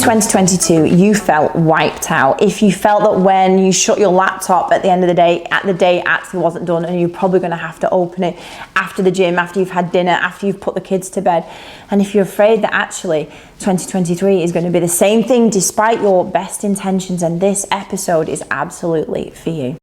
2022 you felt wiped out, if you felt that when you shut your laptop at the end of the day, actually wasn't done, and you're probably going to have to open it after the gym, after you've had dinner, after you've put the kids to bed, and if you're afraid that actually 2023 is going to be the same thing despite your best intentions, and this episode is absolutely for you.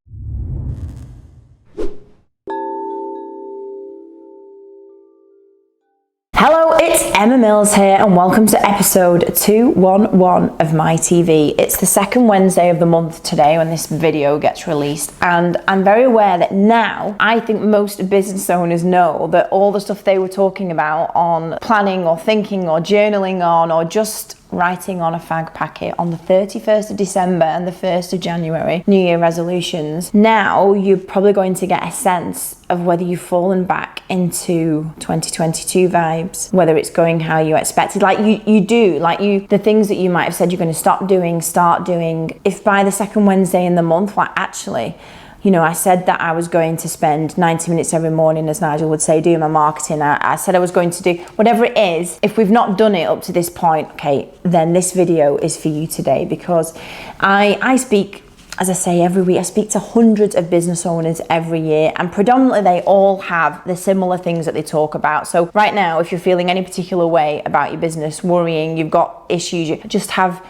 Hello, it's Emma Mills here and welcome to episode 211 of MiTV. It's the second Wednesday of the month today when this video gets released, and I'm very aware that now I think most business owners know that all the stuff they were talking about on planning or thinking or journaling on or just writing on a fag packet on the 31st of December and the 1st of January, New Year resolutions, now you're probably going to get a sense of whether you've fallen back into 2022 vibes, whether it's going how you expected. The things that you might have said you're going to start doing. If by the second Wednesday in the month, I said that I was going to spend 90 minutes every morning, as Nigel would say, doing my marketing. I said I was going to do whatever it is. If we've not done it up to this point, okay, then this video is for you today, because I speak, as I say, every week. I speak to hundreds of business owners every year, and predominantly they all have the similar things that they talk about. So right now, if you're feeling any particular way about your business, worrying, you've got issues, you just have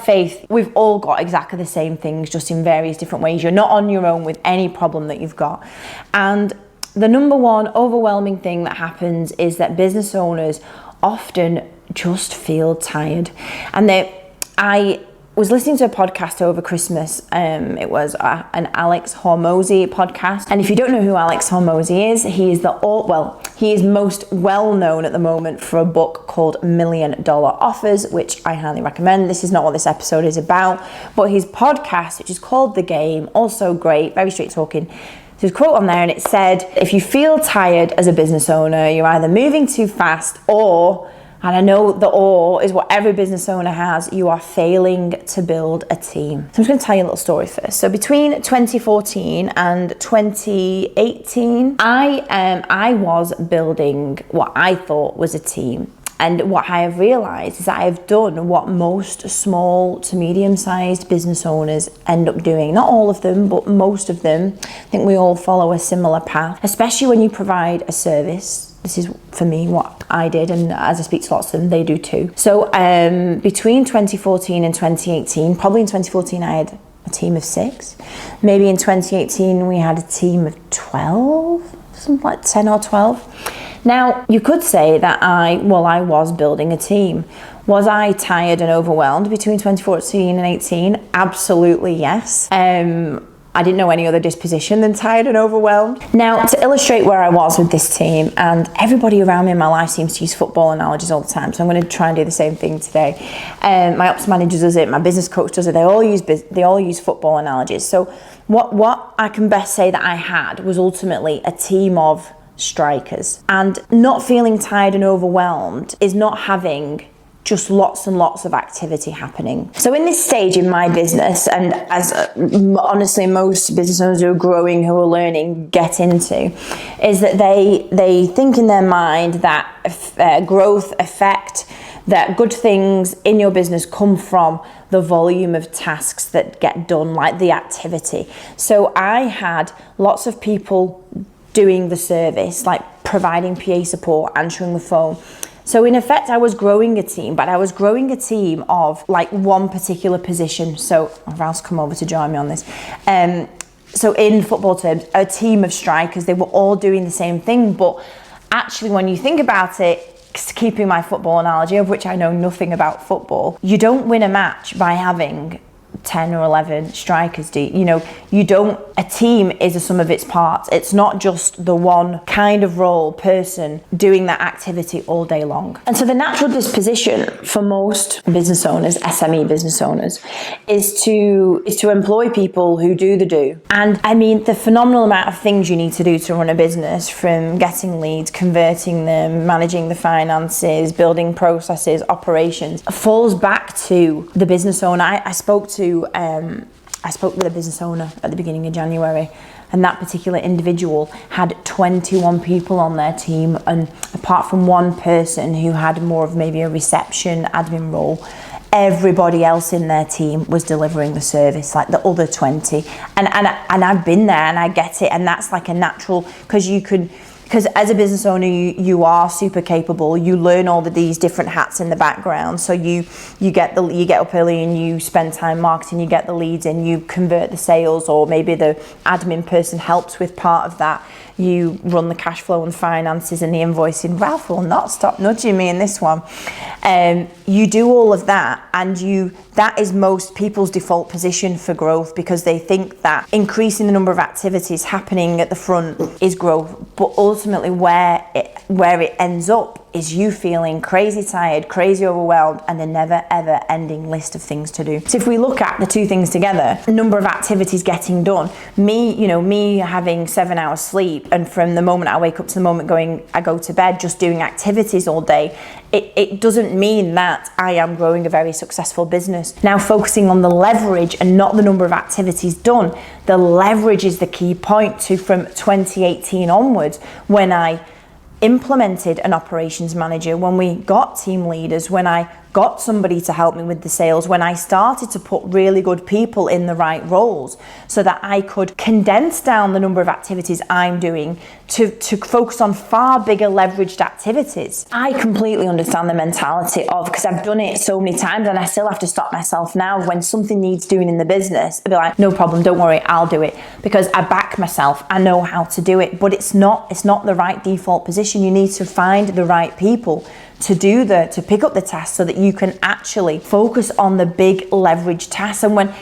faith. We've all got exactly the same things, just in various different ways. You're not on your own with any problem that you've got. And the number one overwhelming thing that happens is that business owners often just feel tired. And I was listening to a podcast over Christmas. It was an Alex Hormozi podcast. And if you don't know who Alex Hormozi is, he is most well known at the moment for a book called $1 Million Offers, which I highly recommend. This is not what this episode is about, but his podcast, which is called The Game, also great, very straight talking. There's a quote on there and it said, if you feel tired as a business owner, you're either moving too fast or, and I know the or is what every business owner has, you are failing to build a team. So I'm just going to tell you a little story first. So between 2014 and 2018, I was building what I thought was a team. And what I have realized is that I have done what most small to medium-sized business owners end up doing. Not all of them, but most of them. I think we all follow a similar path, especially when you provide a service. This is, for me, what I did, and as I speak to lots of them, they do too. So between 2014 and 2018, probably in 2014 I had a team of 6. Maybe in 2018 we had a team of 12, something like 10 or 12. Now, you could say that I was building a team. Was I tired and overwhelmed between 2014 and 18? Absolutely yes. I didn't know any other disposition than tired and overwhelmed. Now, to illustrate where I was with this team, and everybody around me in my life seems to use football analogies all the time, so I'm going to try and do the same thing today. My ops manager does it, my business coach does it, they all use football analogies. So what I can best say that I had was ultimately a team of strikers. And not feeling tired and overwhelmed is not having just lots and lots of activity happening. So in this stage in my business, and as honestly most business owners who are growing, who are learning, get into, is that they think in their mind that growth effect, that good things in your business come from the volume of tasks that get done, like the activity. So I had lots of people doing the service, like providing PA support, answering the phone. So in effect, I was growing a team, but I was growing a team of like one particular position. So Ralph's come over to join me on this. So in football terms, a team of strikers, they were all doing the same thing. But actually, when you think about it, keeping my football analogy, of which I know nothing about football, you don't win a match by having 10 or 11 strikers. A team is a sum of its parts. It's not just the one kind of role person doing that activity all day long. And so the natural disposition for most business owners, SME business owners, is to employ people who do the do. And I mean, the phenomenal amount of things you need to do to run a business, from getting leads, converting them, managing the finances, building processes, operations, falls back to the business owner. I spoke with a business owner at the beginning of January, and that particular individual had 21 people on their team, and apart from one person who had more of maybe a reception admin role, everybody else in their team was delivering the service, like the other 20. And I've been there and I get it. And that's like a natural, because as a business owner, you are super capable. You learn all of these different hats in the background. So you get up early and you spend time marketing, you get the leads in, you convert the sales, or maybe the admin person helps with part of that. You run the cash flow and finances and the invoicing. Ralph will not stop nudging me in this one. You do all of that, and that is most people's default position for growth, because they think that increasing the number of activities happening at the front is growth. But ultimately where it ends up is you feeling crazy tired, crazy overwhelmed, and a never ever ending list of things to do. So if we look at the two things together, number of activities getting done, me having 7 hours sleep, and from the moment I wake up to the moment I go to bed, just doing activities all day, it doesn't mean that I am growing a very successful business. Now, focusing on the leverage and not the number of activities done, the leverage is the key point from 2018 onwards, when I implemented an operations manager, when we got team leaders, when I got somebody to help me with the sales, when I started to put really good people in the right roles so that I could condense down the number of activities I'm doing to focus on far bigger leveraged activities. I completely understand the mentality of, because I've done it so many times and I still have to stop myself now when something needs doing in the business. I'll be like, no problem, don't worry, I'll do it, because I back myself, I know how to do it. But it's not the right default position. You need to find the right people to pick up the task so that you can actually focus on the big leverage tasks. And when,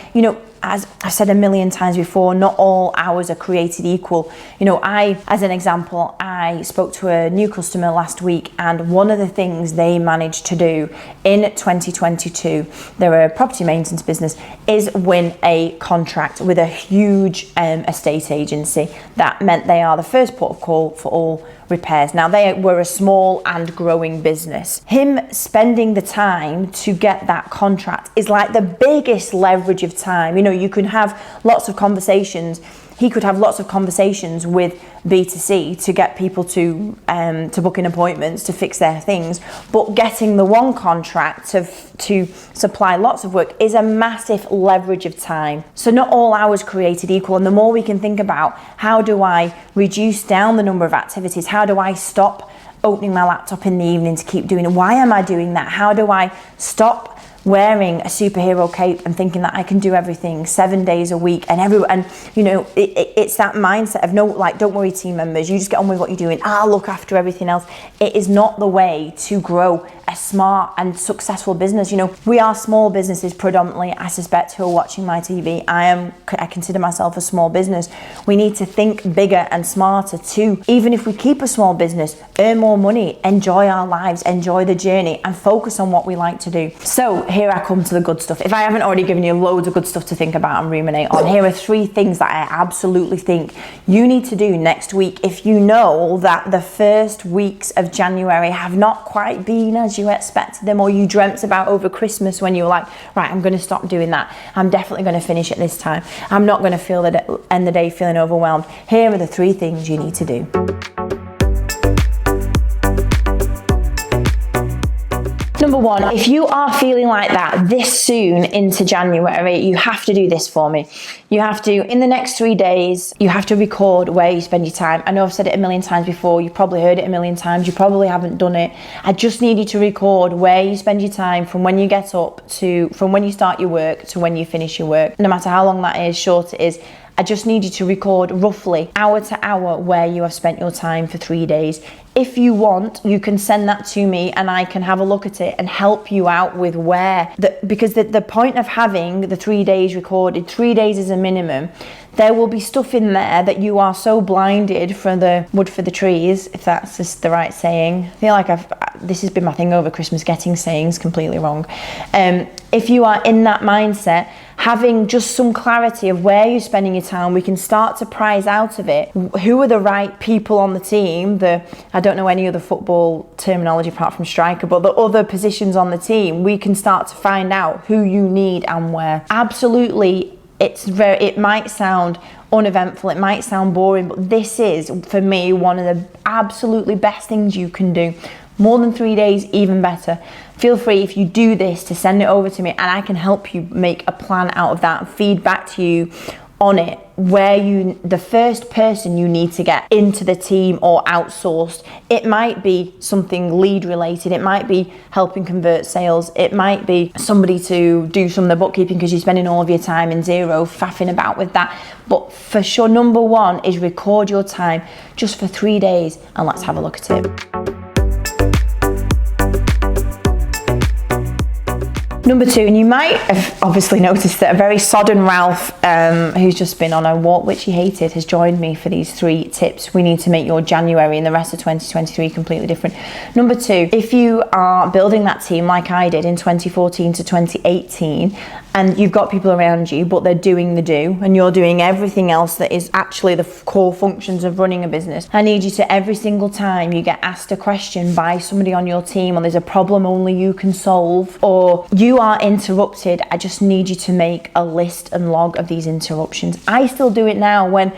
as I've said a million times before, not all hours are created equal. As an example, I spoke to a new customer last week, and one of the things they managed to do in 2022, they're a property maintenance business, is win a contract with a huge estate agency. That meant they are the first port of call for all repairs. Now, they were a small and growing business. Him spending the time to get that contract is like the biggest leverage of time. You can have lots of conversations. He could have lots of conversations with B2C to get people to book in appointments to fix their things, but getting the one contract to supply lots of work is a massive leverage of time. So not all hours created equal, and the more we can think about, how do I reduce down the number of activities? How do I stop opening my laptop in the evening to keep doing it? Why am I doing that? How do I stop wearing a superhero cape and thinking that I can do everything 7 days a week, it's that mindset of don't worry, team members, you just get on with what you're doing, I'll look after everything else. It is not the way to grow a smart and successful business. We are small businesses predominantly, I suspect, who are watching MiTV. I consider myself a small business. We need to think bigger and smarter too. Even if we keep a small business, earn more money, enjoy our lives, enjoy the journey, and focus on what we like to do. So here I come to the good stuff. If I haven't already given you loads of good stuff to think about and ruminate on, here are 3 things that I absolutely think you need to do next week if you know that the first weeks of January have not quite been as you expected them, or you dreamt about over Christmas when you were like, right, I'm going to stop doing that. I'm definitely going to finish it this time. I'm not going to end the day feeling overwhelmed. Here are the 3 things you need to do. Number 1, if you are feeling like that this soon into January, you have to do this for me. You have to, in the next 3 days, you have to record where you spend your time. I know I've said it a million times before. You've probably heard it a million times. You probably haven't done it. I just need you to record where you spend your time from when you get up from when you start your work to when you finish your work. No matter how long that is, short it is. I just need you to record roughly hour to hour where you have spent your time for 3 days. If you want, you can send that to me and I can have a look at it and help you out with because the point of having the 3 days recorded, 3 days is a minimum. There will be stuff in there that you are so blinded for the wood for the trees, if that's just the right saying. I feel like this has been my thing over Christmas, getting sayings completely wrong. If you are in that mindset, having just some clarity of where you're spending your time, we can start to prize out of it who are the right people on the team. I don't know any other football terminology apart from striker, but the other positions on the team, we can start to find out who you need and where. Absolutely, it might sound uneventful, it might sound boring, but this is, for me, one of the absolutely best things you can do. More than 3 days, even better. Feel free, if you do this, to send it over to me, and I can help you make a plan out of that, feed back to you on it, where the first person you need to get into the team or outsourced. It might be something lead related, it might be helping convert sales, it might be somebody to do some of the bookkeeping because you're spending all of your time in Xero faffing about with that. But for sure, number one is record your time just for 3 days, and let's have a look at it. Number two, and you might have obviously noticed that a very sodden Ralph, who's just been on a walk, which he hated, has joined me for these 3 tips. We need to make your January and the rest of 2023 completely different. Number two, if you are building that team like I did in 2014 to 2018, and you've got people around you, but they're doing the do, and you're doing everything else that is actually the core functions of running a business, I need you to, every single time you get asked a question by somebody on your team, or there's a problem only you can solve, or you are interrupted, I just need you to make a list and log of these interruptions. I still do it now when,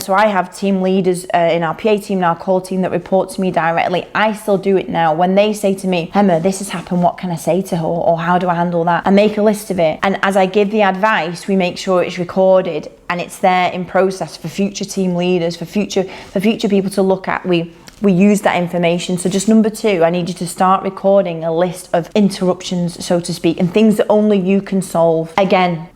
so I have team leaders in our PA team and our core team that report to me directly. I still do it now. When they say to me, Emma, this has happened, what can I say to her? Or how do I handle that? I make a list of it. And as I give the advice, we make sure it's recorded and it's there in process for future team leaders, for future people to look at. We use that information. So just number two, I need you to start recording a list of interruptions, so to speak, and things that only you can solve. Again,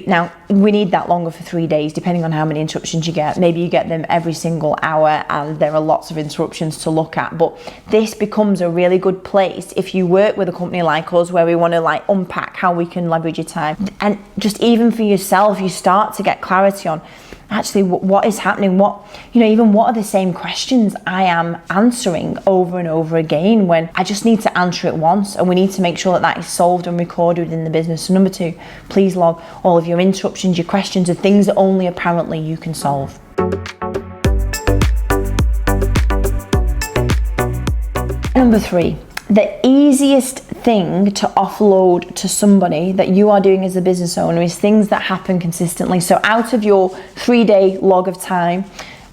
now we need that longer for 3 days, depending on how many interruptions you get. Maybe you get them every single hour and there are lots of interruptions to look at. But this becomes a really good place if you work with a company like us, where we want to unpack how we can leverage your time. And just even for yourself, you start to get clarity on actually what is happening, even what are the same questions I am answering over and over again, when I just need to answer it once, and we need to make sure that is solved and recorded within the business. So number two, please log all of your interruptions, your questions, and things that only apparently you can solve. Number three, the easiest thing to offload to somebody that you are doing as a business owner is things that happen consistently. So out of your 3-day log of time,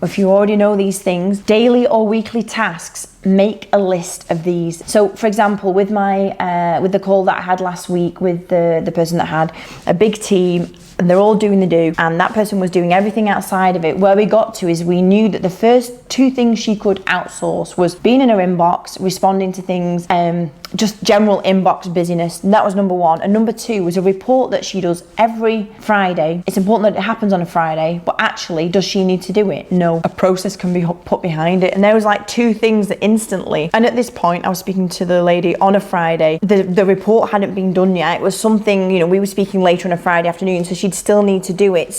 if you already know these things, daily or weekly tasks, make a list of these. So for example, with the call that I had last week with the person that had a big team, and they're all doing the do, and that person was doing everything outside of it. Where we got to is we knew that the first 2 things she could outsource was being in her inbox, responding to things, just general inbox busyness. And that was number one. And number two was a report that she does every Friday. It's important that it happens on a Friday, but actually, does she need to do it? No. A process can be put behind it. And there was 2 things that instantly, and at this point I was speaking to the lady on a Friday, the report hadn't been done yet. It was something, we were speaking later on a Friday afternoon, so she'd still need to do it.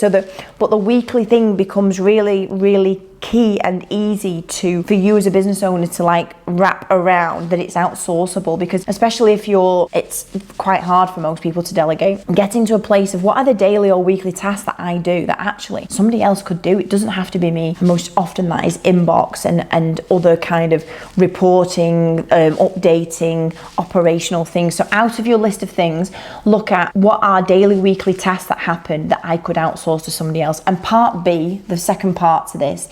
But the weekly thing becomes really, really key and easy for you as a business owner to wrap around, that it's outsourceable, because especially if it's quite hard for most people to delegate. Getting to a place of what are the daily or weekly tasks that I do that actually somebody else could do. It doesn't have to be me. Most often that is inbox and other kind of reporting, updating, operational things. So out of your list of things, look at what are daily, weekly tasks that happen that I could outsource to somebody else. And part B, the second part to this,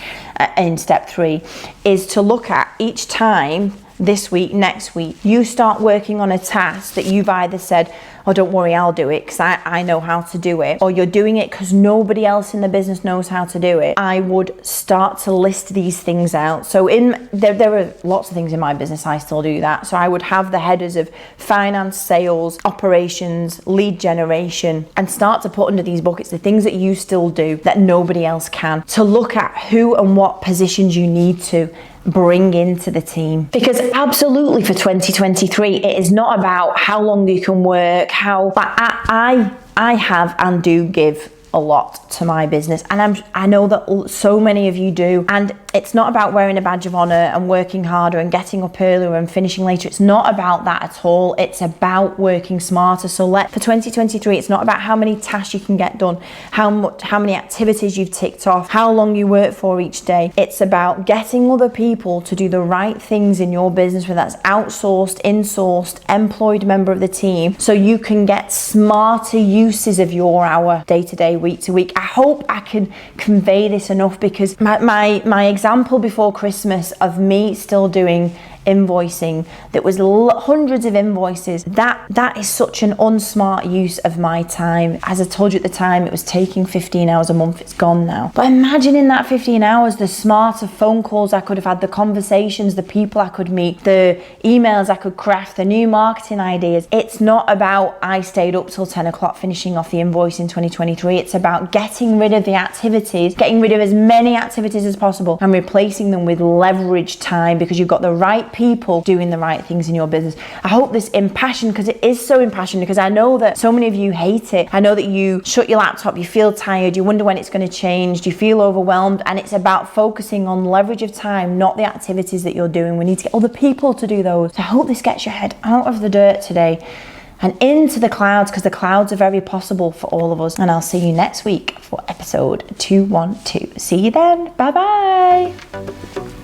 in step 3, is to look at each time this week, next week, you start working on a task that you've either said, oh, don't worry, I'll do it because I know how to do it, or you're doing it because nobody else in the business knows how to do it. I would start to list these things out. So there are lots of things in my business, I still do that. So I would have the headers of finance, sales, operations, lead generation, and start to put under these buckets the things that you still do that nobody else can, to look at who and what positions you need to bring into the team. Because absolutely for 2023, it is not about how long you can work, I have and do give a lot to my business, and I know that so many of you do, and it's not about wearing a badge of honor and working harder and getting up earlier and finishing later. It's not about that at all. It's about working smarter. So for 2023, it's not about how many tasks you can get done, how many activities you've ticked off, how long you work for each day. It's about getting other people to do the right things in your business, whether that's outsourced, insourced, employed member of the team, so you can get smarter uses of your hour day to day, week to week. I hope I can convey this enough, because my example before Christmas of me still doing invoicing that was hundreds of invoices. That is such an unsmart use of my time. As I told you at the time, it was taking 15 hours a month. It's gone now. But imagine in that 15 hours, the smarter phone calls I could have had, the conversations, the people I could meet, the emails I could craft, the new marketing ideas. It's not about I stayed up till 10 o'clock finishing off the invoice in 2023. It's about getting rid of the activities, getting rid of as many activities as possible and replacing them with leverage time, because you've got the right people doing the right things in your business. I hope this impassioned, because it is so impassioned, because I know that so many of you hate it. I know that you shut your laptop, you feel tired, you wonder when it's going to change, you feel overwhelmed, and it's about focusing on leverage of time, not the activities that you're doing. We need to get other people to do those. So I hope this gets your head out of the dirt today and into the clouds, because the clouds are very possible for all of us. And I'll see you next week for episode 212. See you then. Bye bye.